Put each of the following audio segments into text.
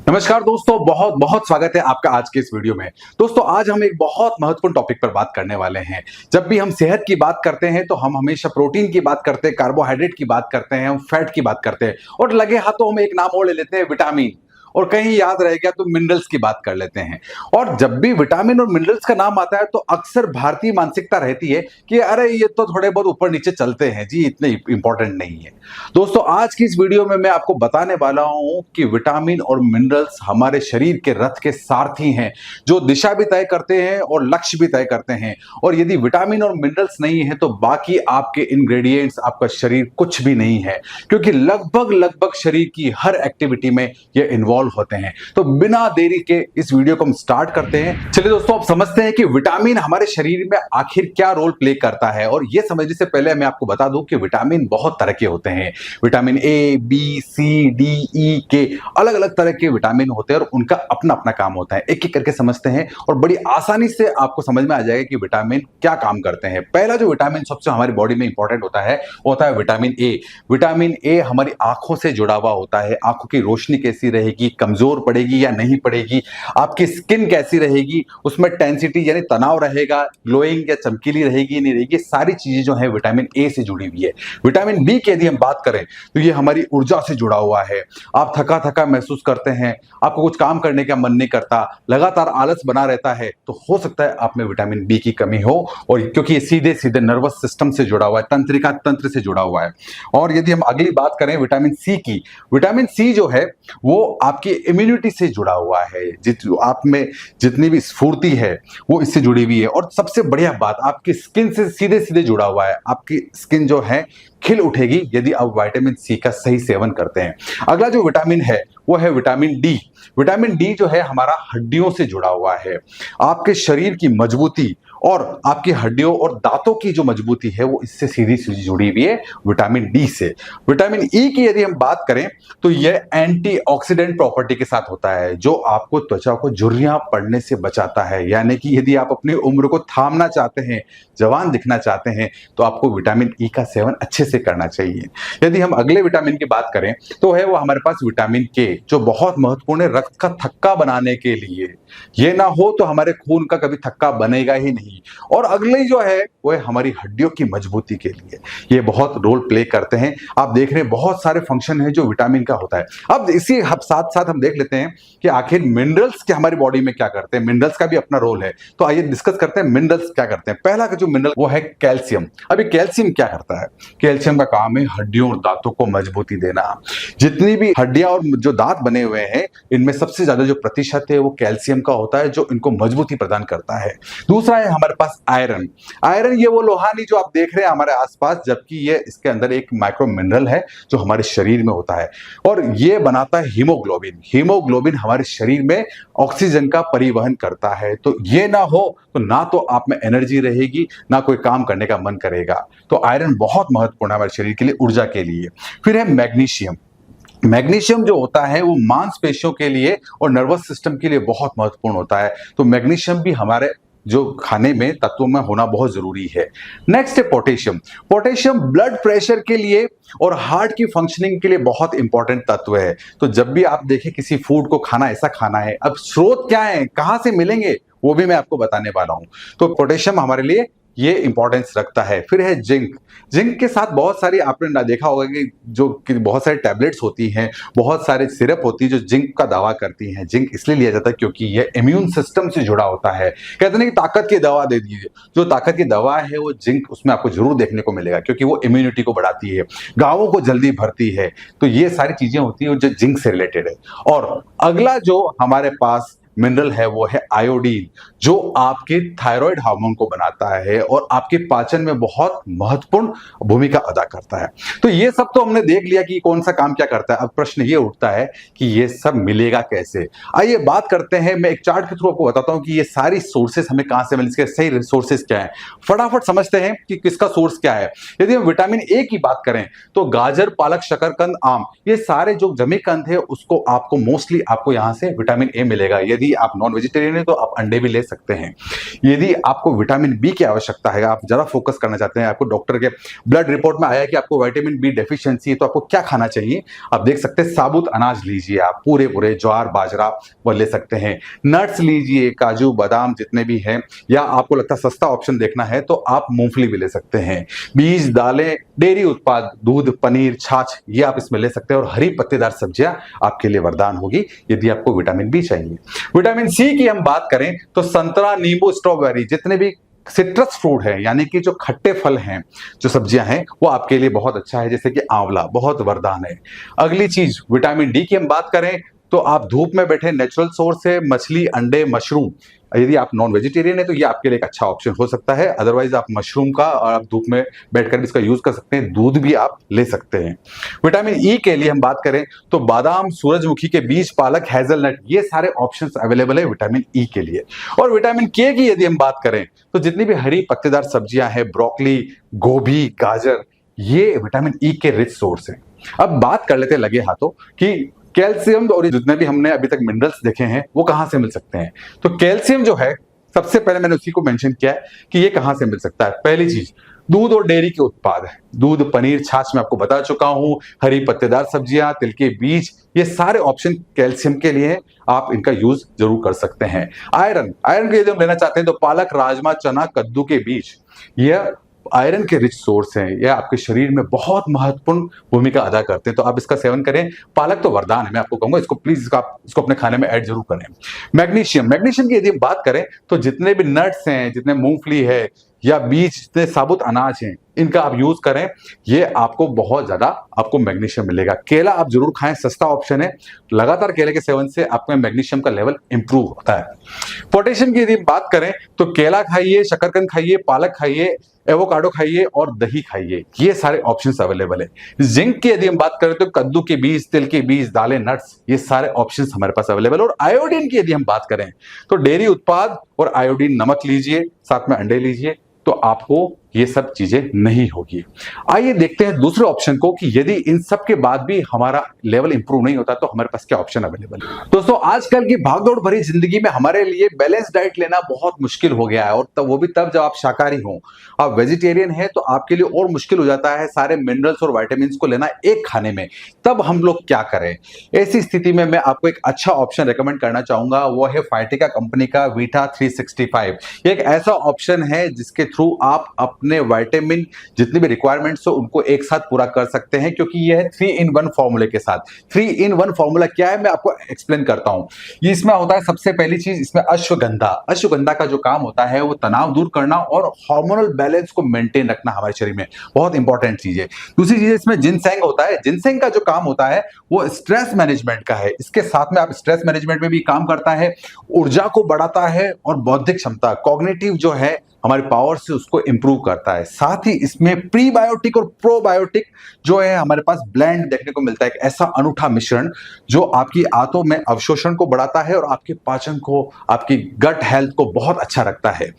नमस्कार दोस्तों, बहुत बहुत स्वागत है आपका आज के इस वीडियो में। दोस्तों, आज हम एक बहुत महत्वपूर्ण टॉपिक पर बात करने वाले हैं। जब भी हम सेहत की बात करते हैं तो हम हमेशा प्रोटीन की बात करते हैं, कार्बोहाइड्रेट की बात करते हैं, हम फैट की बात करते हैं और लगे हाथों हम एक नाम और ले लेते हैं, विटामिन। और कहीं याद रह गया तो मिनरल्स की बात कर लेते हैं। और जब भी विटामिन और मिनरल्स का नाम आता है तो अक्सर भारतीय मानसिकता रहती है कि अरे ये तो थोड़े बहुत ऊपर नीचे चलते हैं जी, इतने इंपॉर्टेंट नहीं है। दोस्तों, आज की इस वीडियो में मैं आपको बताने वाला हूं कि विटामिन और मिनरल्स हमारे शरीर के रथ के सारथी हैं, जो दिशा भी तय करते हैं और लक्ष्य भी तय करते हैं। और यदि विटामिन और मिनरल्स नहीं है तो बाकी आपके इंग्रेडिएंट्स, आपका शरीर कुछ भी नहीं है, क्योंकि लगभग लगभग शरीर की हर एक्टिविटी में ये इन्वॉल्व होते हैं। तो बिना देरी के इस वीडियो को हम स्टार्ट करते हैं। चलिए दोस्तों, अब समझते हैं कि विटामिन हमारे शरीर में आखिर क्या रोल प्ले करता है। और यह समझने से पहले मैं आपको बता दूं कि विटामिन बहुत तरह के होते हैं। Vitamin A, B, C, D, E के अलग अलग तरह के विटामिन होते हैं और उनका अपना अपना काम होता है। एक एक करके समझते हैं और बड़ी आसानी से आपको समझ में आ जाएगा कि विटामिन क्या काम करते हैं। पहला जो विटामिन सबसे हमारी बॉडी में इंपॉर्टेंट होता है वो होता है विटामिन ए। विटामिन ए हमारी आंखों से जुड़ा हुआ होता है। आंखों की रोशनी कैसी रहेगी, कमजोर पड़ेगी या नहीं पड़ेगी, आपकी स्किन कैसी रहेगी, उसमें टेंसिटी यानी तनाव रहेगा, ग्लोइंग या चमकीली रहेगी नहीं रहेगी, सारी चीजें जो है विटामिन ए से जुड़ी हुई है। विटामिन बी की यदि हम बात करें तो ये हमारी ऊर्जा से जुड़ा हुआ है। आप थका थका महसूस करते हैं, आपको कुछ काम करने का मन नहीं करता, लगातार आलस बना रहता है, तो हो सकता है आप में विटामिन बी की कमी हो। और क्योंकि ये सीधे सीधे नर्वस सिस्टम से जुड़ा हुआ है, तंत्रिका तंत्र से जुड़ा हुआ है। और यदि हम अगली बात करें विटामिन सी की, विटामिन सी जो है वो आपकी इम्यूनिटी से जुड़ा हुआ है। आप में जितनी भी स्फूर्ति है वो इससे जुड़ी हुई है। और सबसे बढ़िया बात, आपकी स्किन से सीधे सीधे जुड़ा हुआ है। आपकी स्किन जो है खिल उठेगी यदि आप विटामिन सी का सही सेवन करते हैं। अगला जो विटामिन है वो है विटामिन डी। विटामिन डी जो है हमारा हड्डियों से जुड़ा हुआ है। आपके शरीर की मजबूती और आपकी हड्डियों और दांतों की जो मजबूती है वो इससे सीधी सीधी जुड़ी हुई है विटामिन डी से। विटामिन ई की यदि हम बात करें तो यह एंटीऑक्सीडेंट प्रॉपर्टी के साथ होता है, जो आपको त्वचा को झुर्रियां पड़ने से बचाता है। यानी कि यदि आप अपनी उम्र को थामना चाहते हैं, जवान दिखना चाहते हैं, तो आपको विटामिन ई का सेवन अच्छे से करना चाहिए। यदि हम अगले विटामिन की बात करें तो है वो हमारे पास विटामिन के, जो बहुत महत्वपूर्ण है रक्त का थक्का बनाने के लिए। ये ना हो तो हमारे खून का कभी थक्का बनेगा ही नहीं। और अगले जो है वो है हमारी हड्डियों की मजबूती के लिए। ये बहुत रोल प्ले करते हैं। आप देख रहे हैं बहुत सारे फंक्शन है जो विटामिन का होता है। अब इसी साथ साथ हम देख लेते हैं कि आखिर मिनरल्स के हमारी बॉडी में क्या करते हैं। मिनरल्स का भी अपना रोल है, तो आइए डिस्कस करते हैं मिनरल्स क्या करते हैं। पहला का जो मिनरल वो है कैल्शियम। अभी कैल्शियम क्या करता है? कैल्शियम का काम है हड्डियों और दांतों को मजबूती देना। जितनी भी हड्डियां और जो दांत बने हुए हैं इनमें सबसे ज्यादा जो प्रतिशत है वो कैल्शियम का होता है, जो इनको मजबूती प्रदान करता है। दूसरा है हमारे पास आयरन। आयरन ये वो लोहा नहीं जो आप देख रहे हैं हमारे आसपास, जबकि ये इसके अंदर एक माइक्रो मिनरल है जो हमारे शरीर में होता है और ये बनाता है हीमोग्लोबिन। हीमोग्लोबिन हमारे शरीर में ऑक्सीजन का परिवहन करता है। तो ये ना हो तो ना तो आप में एनर्जी रहेगी, ना कोई काम करने का मन करेगा। तो आयरन बहुत महत्वपूर्ण है हमारे शरीर के लिए, ऊर्जा के लिए। फिर है मैग्नीशियम। मैग्नीशियम जो होता है वो मांसपेशियों के लिए और नर्वस सिस्टम के लिए बहुत महत्वपूर्ण होता है। तो मैग्नीशियम भी हमारे जो खाने में तत्वों में होना बहुत जरूरी है। नेक्स्ट है पोटेशियम। पोटेशियम ब्लड प्रेशर के लिए और हार्ट की फंक्शनिंग के लिए बहुत इंपॉर्टेंट तत्व है। तो जब भी आप देखें किसी फूड को खाना, ऐसा खाना है, अब स्रोत क्या है, कहां से मिलेंगे, वो भी मैं आपको बताने वाला हूं। तो पोटेशियम हमारे लिए ये इंपॉर्टेंस रखता है। फिर है जिंक। जिंक के साथ बहुत सारी आपने ना देखा होगा कि बहुत सारी टैबलेट्स होती हैं, बहुत सारे सिरप होती है जो जिंक का दावा करती हैं। जिंक इसलिए लिया जाता है क्योंकि ये इम्यून सिस्टम से जुड़ा होता है। कहते हैं कि ताकत की दवा दे दीजिए, जो ताकत की दवा है वो जिंक उसमें आपको जरूर देखने को मिलेगा, क्योंकि वो इम्यूनिटी को बढ़ाती है, घावों को जल्दी भरती है। तो ये सारी चीजें होती हैं जो जिंक से रिलेटेड है। और अगला जो हमारे पास मिनरल है वो है आयोडीन, जो आपके थायराइड हार्मोन को बनाता है और आपके पाचन में बहुत महत्वपूर्ण भूमिका अदा करता है। तो ये सब तो हमने देख लिया कि कौन सा काम क्या करता है। अब प्रश्न ये उठता है कि ये सब मिलेगा कैसे। आइए बात करते हैं, मैं एक चार्ट के थ्रू आपको बताता हूं कि ये सारी सोर्सेस हमें कहां से मिले, इसके सही रिसोर्सेस क्या है। फटाफट समझते हैं कि किसका सोर्स क्या है। यदि हम विटामिन ए की बात करें तो गाजर, पालक, शकरकंद, आम, ये सारे जो जमे कंद है उसको आपको मोस्टली आपको यहां से विटामिन ए मिलेगा। यदि यदि आप नॉन वेजिटेरियन है तो आप अंडे भी ले सकते हैं। यदि आपको विटामिन बी की आवश्यकता है, आप ज़्यादा फोकस करना चाहते हैं, आपको डॉक्टर के ब्लड रिपोर्ट में आया कि आपको विटामिन बी डेफिशिएंसी है, तो आपको क्या खाना चाहिए? आप देख सकते हैं साबुत अनाज लीजिए, आप पूरे पूरे ज्वार बाजरा वो ले सकते हैं। नट्स लीजिए, काजू बादाम जितने भी हैं, या आपको लगता है सस्ता ऑप्शन देखना है तो आप मूंगफली भी ले सकते हैं। बीज, दालें, डेयरी उत्पाद, दूध, पनीर, छाछ, ये आप इसमें ले सकते हैं। और हरी पत्तेदार सब्जियां आपके लिए वरदान होगी यदि आपको विटामिन बी चाहिए। विटामिन सी की हम बात करें तो संतरा, नींबू, स्ट्रॉबेरी जितने भी सिट्रस फ्रूट है, यानी कि जो खट्टे फल हैं, जो सब्जियां हैं, वो आपके लिए बहुत अच्छा है। जैसे कि आंवला बहुत वरदान है। अगली चीज विटामिन डी की हम बात करें तो आप धूप में बैठे नेचुरल सोर्स है मछली, अंडे, मशरूम, यदि आप नॉन वेजिटेरियन है तो ये आपके लिए एक अच्छा ऑप्शन हो सकता है। अदरवाइज आप मशरूम का और आप धूप में बैठकर भी इसका यूज कर सकते हैं। दूध भी आप ले सकते हैं। विटामिन ई के लिए हम बात करें तो बादाम, सूरजमुखी के बीज, पालक, हेजलनट, ये सारे ऑप्शंस अवेलेबल है विटामिन ई के लिए। और विटामिन के की यदि हम बात करें तो जितनी भी हरी पत्तेदार सब्जियां हैं, ब्रोकली, गोभी, गाजर, ये विटामिन ई के रिच सोर्स हैं। अब बात कर लेते हैं लगे हाथों कि कैल्शियम और जितने भी हमने अभी तक मिनरल्स देखे हैं वो कहां से मिल सकते हैं। तो कैल्शियम जो है, सबसे पहले मैंने उसी को मेंशन किया है कि ये कहां से मिल सकता है। पहली चीज दूध और डेयरी के उत्पाद है। दूध, पनीर, छाछ में आपको बता चुका हूं। हरी पत्तेदार सब्जियां, तिल के बीज, ये सारे ऑप्शन कैल्शियम के लिए हैं, आप इनका यूज जरूर कर सकते हैं। आयरन के यदि हम लेना चाहते हैं तो पालक, राजमा, चना, कद्दू के बीज, यह आयरन के रिच सोर्स हैं। यह आपके शरीर में बहुत महत्वपूर्ण भूमिका अदा करते हैं, तो आप इसका सेवन करें। पालक तो वरदान है, मैं आपको कहूंगा इसको प्लीज इसको अपने खाने में ऐड जरूर करें। मैग्नीशियम की यदि हम बात करें तो जितने भी नट्स हैं, जितने मूंगफली है या बीज, जितने साबुत अनाज हैं, इनका आप यूज करें, ये आपको बहुत ज्यादा आपको मैग्नीशियम मिलेगा। केला आप जरूर खाएं, सस्ता ऑप्शन है। लगातार केले के सेवन से आपके मैग्नीशियम का लेवल इंप्रूव होता है। पोटेशियम की यदि बात करें तो केला खाइए, शकरकंद खाइए, पालक खाइए, एवोकाडो खाइए और दही खाइए, ये सारे ऑप्शंस अवेलेबल है। जिंक की यदि हम बात करें तो कद्दू के बीज, तिल के बीज, दालें, नट्स, ये सारे ऑप्शंस हमारे पास अवेलेबल। और आयोडीन की यदि हम बात करें तो डेयरी उत्पाद और आयोडीन नमक लीजिए, साथ में अंडे लीजिए, तो आपको ये सब चीजें नहीं होगी। आइए देखते हैं दूसरे ऑप्शन को कि यदि इन सब के बाद भी हमारा लेवल इंप्रूव नहीं होता तो हमारे पास क्या ऑप्शन अवेलेबल है। दोस्तों, आजकल की भागदौड़ भरी जिंदगी में हमारे लिए बैलेंस डाइट लेना बहुत मुश्किल हो गया है, और तब वो भी तब जब आप शाकाहारी हो। आप वेजिटेरियन है तो आपके लिए और मुश्किल हो जाता है सारे मिनरल्स और विटामिन्स को लेना एक खाने में। तब हम लोग क्या करें? ऐसी स्थिति में मैं आपको एक अच्छा ऑप्शन रेकमेंड करना चाहूंगा, वो है फाइटिका कंपनी का वीटा 365। ये एक ऐसा ऑप्शन है जिसके थ्रू आप अपने विटामिन जितनी भी रिक्वायरमेंट्स हो उनको एक साथ पूरा कर सकते हैं, क्योंकि यह है 3-in-1 फॉर्मूले के साथ। 3-in-1 फॉर्मूला क्या है मैं आपको एक्सप्लेन करता हूं। ये इसमें होता है, सबसे पहली चीज इसमें अश्वगंधा का जो काम होता है वो तनाव दूर करना और हार्मोनल बैलेंस को मेंटेन रखना हमारे शरीर में, बहुत इंपॉर्टेंट चीज है। दूसरी चीज इसमें जिनसेंग होता है। जिनसेंग का जो काम होता है वो स्ट्रेस मैनेजमेंट का है। इसके साथ में आप स्ट्रेस मैनेजमेंट में भी काम करता है, ऊर्जा को बढ़ाता है और बौद्धिक क्षमता, कॉग्निटिव जो है हमारे पावर से, उसको इंप्रूव करता है। साथ ही इसमें प्रीबायोटिक और प्रोबायोटिक जो है हमारे पास ब्लेंड देखने को मिलता है, एक ऐसा अनूठा मिश्रण जो आपकी आंतों में अवशोषण को बढ़ाता है और आपके पाचन को, आपकी गट हेल्थ को बहुत अच्छा रखता है।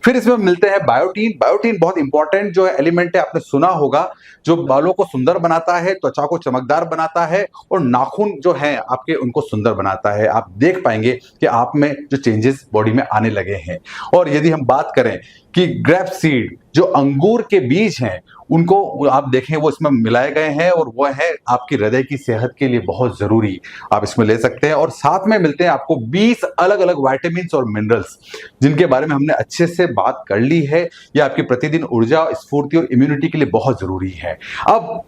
फिर इसमें मिलते हैं बायोटीन बहुत इंपॉर्टेंट जो है एलिमेंट है, आपने सुना होगा, जो बालों को सुंदर बनाता है, त्वचा को चमकदार बनाता है और नाखून जो है आपके उनको सुंदर बनाता है। आप देख पाएंगे कि आप में जो चेंजेस बॉडी में आने लगे हैं। और यदि हम बात करें कि ग्रेप सीड, जो अंगूर के बीज हैं, उनको आप देखें वो इसमें मिलाए गए हैं और वो है आपकी हृदय की सेहत के लिए बहुत जरूरी, आप इसमें ले सकते हैं। और साथ में मिलते हैं आपको 20 अलग अलग विटामिन्स और मिनरल्स, जिनके बारे में हमने अच्छे से बात कर ली है। ये आपकी प्रतिदिन ऊर्जा, स्फूर्ति और इम्यूनिटी के लिए बहुत जरूरी है। अब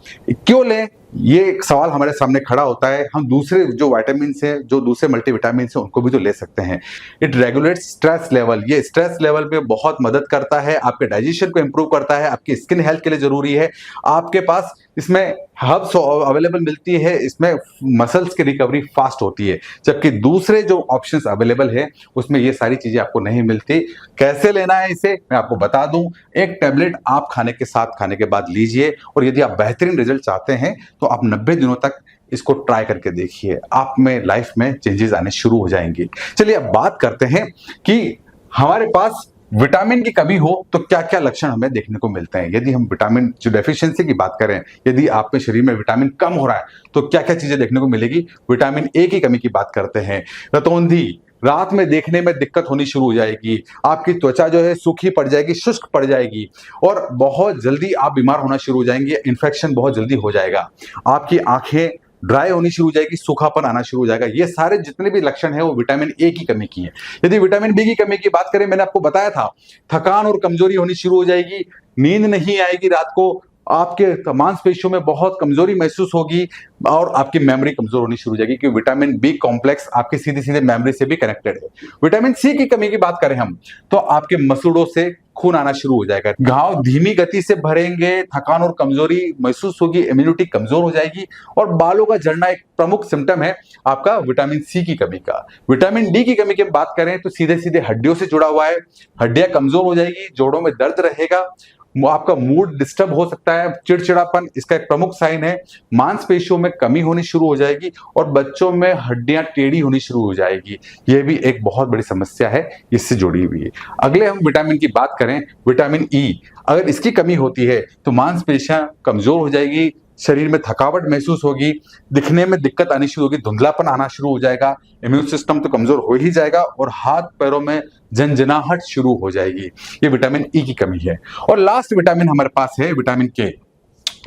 क्यों लें, ये एक सवाल हमारे सामने खड़ा होता है। हम दूसरे जो विटामिन्स हैं, जो दूसरे मल्टीविटामिन्स हैं, उनको भी तो ले सकते हैं। इट रेगुलेट्स स्ट्रेस लेवल, ये स्ट्रेस लेवल पे बहुत मदद करता है, आपके डाइजेशन को इंप्रूव करता है, आपकी स्किन हेल्थ के लिए जरूरी है। आपके पास इसमें हर्ब्स अवेलेबल मिलती है, इसमें मसल्स की रिकवरी फास्ट होती है, जबकि दूसरे जो ऑप्शंस अवेलेबल है उसमें ये सारी चीजें आपको नहीं मिलती। कैसे लेना है इसे मैं आपको बता दूं। एक टैबलेट आप खाने के बाद लीजिए, और यदि आप बेहतरीन रिजल्ट चाहते हैं तो आप 90 दिनों तक इसको ट्राई करके देखिए, आप में लाइफ में चेंजेस आने शुरू हो जाएंगे। चलिए अब बात करते हैं कि हमारे पास विटामिन की कमी हो तो क्या क्या लक्षण हमें देखने को मिलते हैं। यदि हम विटामिन जो डेफिशिएंसी की बात करें, यदि आपके शरीर में विटामिन कम हो रहा है तो क्या क्या चीजें देखने को मिलेगी। विटामिन ए की कमी की बात करते हैं, रतौंधी, रात में देखने में दिक्कत होनी शुरू हो जाएगी, आपकी त्वचा जो है सूखी पड़ जाएगी, शुष्क पड़ जाएगी और बहुत जल्दी आप बीमार होना शुरू हो जाएंगे, इन्फेक्शन बहुत जल्दी हो जाएगा, आपकी आंखें ड्राई होनी शुरू हो जाएगी, सूखापन आना शुरू हो जाएगा। ये सारे जितने भी लक्षण हैं वो विटामिन ए की कमी की है। यदि विटामिन बी की कमी की बात करें, मैंने आपको बताया था थकान और कमजोरी होनी शुरू हो जाएगी, नींद नहीं आएगी रात को, आपके मांसपेशियों में बहुत कमजोरी महसूस होगी और आपकी मेमोरी कमजोर होनी शुरू हो जाएगी, क्योंकि विटामिन बी कॉम्प्लेक्स आपकी सीधे सीधे मेमोरी से भी कनेक्टेड है। विटामिन सी की कमी की बात करें हम, तो आपके मसूड़ों से खून आना शुरू हो जाएगा, घाव धीमी गति से भरेंगे, थकान और कमजोरी महसूस होगी, इम्यूनिटी कमजोर हो जाएगी और बालों का झड़ना एक प्रमुख सिम्टम है आपका विटामिन सी की कमी का। विटामिन डी की कमी की बात करें तो सीधे सीधे हड्डियों से जुड़ा हुआ है, हड्डियां कमजोर हो जाएगी, जोड़ों में दर्द रहेगा, आपका मूड डिस्टर्ब हो सकता है, चिड़चिड़ापन इसका एक प्रमुख साइन है, मांसपेशियों में कमी होनी शुरू हो जाएगी और बच्चों में हड्डियां टेढ़ी होनी शुरू हो जाएगी। यह भी एक बहुत बड़ी समस्या है, इससे जुड़ी हुई है। अगले हम विटामिन की बात करें, विटामिन ई, अगर इसकी कमी होती है तो मांसपेशियां कमजोर हो जाएगी, शरीर में थकावट महसूस होगी, दिखने में दिक्कत आनी शुरू होगी, धुंधलापन आना शुरू हो जाएगा, इम्यून सिस्टम तो कमजोर हो ही जाएगा और हाथ पैरों में झंझनाहट शुरू हो जाएगी। ये विटामिन ई की कमी है। और लास्ट विटामिन हमारे पास है विटामिन के।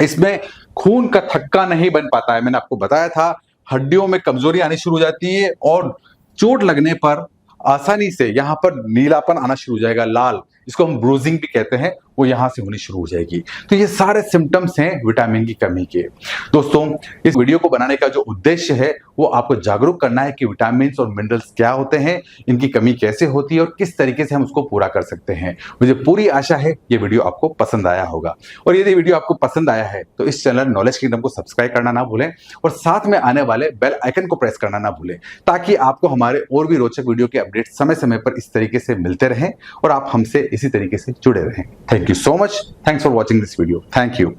इसमें खून का थक्का नहीं बन पाता है, मैंने आपको बताया था, हड्डियों में कमजोरी आनी शुरू हो जाती है और चोट लगने पर आसानी से यहां पर नीलापन आना शुरू हो जाएगा, लाल, इसको हम ब्रूजिंग भी कहते हैं, वो यहां से होनी शुरू हो जाएगी। तो ये सारे सिम्टम्स हैं विटामिन की कमी के। दोस्तों, इस वीडियो को बनाने का जो उद्देश्य है वो आपको जागरूक करना है कि विटामिन और मिनरल्स क्या होते हैं, इनकी कमी कैसे होती है और किस तरीके से हम उसको पूरा कर सकते हैं। मुझे पूरी आशा है ये वीडियो आपको पसंद आया होगा और यदि वीडियो आपको पसंद आया है तो इस चैनल नॉलेज किंगडम को सब्सक्राइब करना ना भूलें और साथ में आने वाले बेल आइकन को प्रेस करना ना भूलें, ताकि आपको हमारे और भी रोचक वीडियो के अपडेट समय समय पर इस तरीके से मिलते रहें और आप हमसे इसी तरीके से जुड़े रहें। Thank you so much. Thanks for watching this video. Thank you.